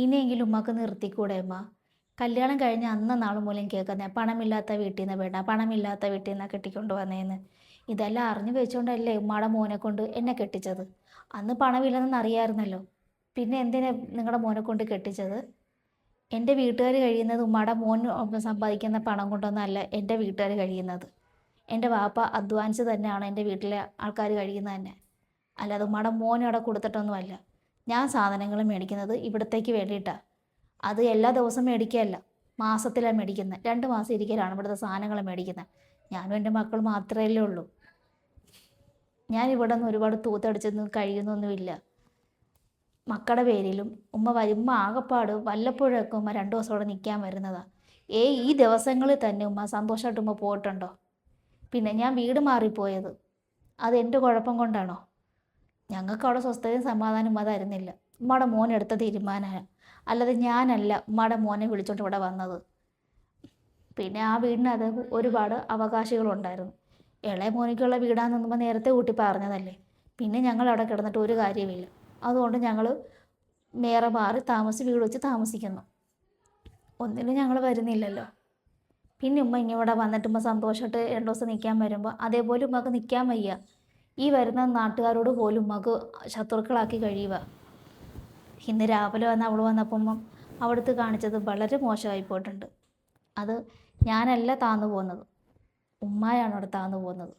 ഇനിയെങ്കിലും ഉമ്മക്ക് നിർത്തിക്കൂടെ ഉമ്മ? കല്യാണം കഴിഞ്ഞ അന്ന് നാൾ മൂലം കേൾക്കുന്നേ പണമില്ലാത്ത വീട്ടിൽ നിന്ന് വേണ്ട, പണമില്ലാത്ത വീട്ടിൽ നിന്ന് കെട്ടിക്കൊണ്ട് വന്നേന്ന്. ഇതെല്ലാം അറിഞ്ഞു വെച്ചുകൊണ്ടല്ലേ ഉമ്മാടെ മോനെ കൊണ്ട് എന്നെ കെട്ടിച്ചത്. അന്ന് പണമില്ലെന്ന് അറിയാമായിരുന്നല്ലോ. പിന്നെ എന്തിനാ നിങ്ങളുടെ മോനെ കൊണ്ട് കെട്ടിച്ചത്? എൻ്റെ വീട്ടുകാർ കഴിയുന്നത് ഉമ്മാടെ മോൻ സമ്പാദിക്കുന്ന പണം കൊണ്ടൊന്നുമല്ല എൻ്റെ വീട്ടുകാർ കഴിയുന്നത്. എൻ്റെ വാപ്പ അധ്വാനിച്ച് തന്നെയാണ് എൻ്റെ വീട്ടിലെ ആൾക്കാർ കഴിയുന്നത് തന്നെ. അല്ലാതെ ഉമ്മാടെ മോൻ അവിടെ കൊടുത്തിട്ടൊന്നുമല്ല. ഞാൻ സാധനങ്ങൾ മേടിക്കുന്നത് ഇവിടത്തേക്ക് വേണ്ടിയിട്ടാണ്. അത് എല്ലാ ദിവസവും മേടിക്കുകയല്ല, മാസത്തിലാണ് മേടിക്കുന്നത്. 2 മാസം ഇരിക്കലാണ് ഇവിടുത്തെ സാധനങ്ങൾ മേടിക്കുന്നത്. ഞാനും എൻ്റെ മക്കൾ മാത്രമല്ലേ ഉള്ളൂ. ഞാൻ ഇവിടെ നിന്ന് ഒരുപാട് തൂത്തടിച്ചൊന്നും കഴിയുന്നൊന്നുമില്ല. മക്കളുടെ പേരിലും ഉമ്മ വരുമ്പോൾ ആകപ്പാട് വല്ലപ്പോഴൊക്കെ ഉമ്മ 2 ദിവസം അവിടെ നിൽക്കാൻ വരുന്നതാണ്. ഈ ദിവസങ്ങളിൽ തന്നെ ഉമ്മ സന്തോഷമായിട്ട് ഉമ്മ പോയിട്ടുണ്ടോ? പിന്നെ ഞാൻ വീട് മാറിപ്പോയത് അത് എൻ്റെ കുഴപ്പം കൊണ്ടാണോ? ഞങ്ങൾക്ക് അവിടെ സ്വസ്ഥതയും സമാധാനവും ഉമ്മ തരുന്നില്ല. ഉമ്മയുടെ മോൻ എടുത്ത തീരുമാനമാണ്, അല്ലാതെ ഞാനല്ല ഉമ്മയുടെ മോനെ വിളിച്ചോണ്ട് ഇവിടെ വന്നത്. പിന്നെ ആ വീടിനത് ഒരുപാട് അവകാശികളുണ്ടായിരുന്നു. ഇളയ മോനിക്കുള്ള വീടാണെന്ന് നേരത്തെ കൂട്ടി പറഞ്ഞതല്ലേ. പിന്നെ ഞങ്ങൾ അവിടെ കിടന്നിട്ട് ഒരു കാര്യമില്ല. അതുകൊണ്ട് ഞങ്ങൾ വേറെ മാറി വീട് വെച്ച് താമസിക്കുന്നു. ഒന്നിനും ഞങ്ങൾ വരുന്നില്ലല്ലോ. പിന്നെ ഉമ്മ ഇങ്ങനെ വന്നിട്ട് ഉമ്മ സന്തോഷമായിട്ട് 2 ദിവസം നിൽക്കാൻ വരുമ്പോൾ അതേപോലെ ഉമ്മക്ക് നിൽക്കാൻ വയ്യ. ഈ വരുന്ന നാട്ടുകാരോട് പോലും ഉമ്മക്ക് ശത്രുക്കളാക്കി കഴിയുക. ഇന്ന് രാവിലെ അവൾ വന്നപ്പം അവിടുത്തെ കാണിച്ചത് വളരെ മോശമായി പോയിട്ടുണ്ട്. അത് ഞാനല്ല താന്നു പോകുന്നത്, ഉമ്മയാണ് അവിടെ താന്നു പോകുന്നത്.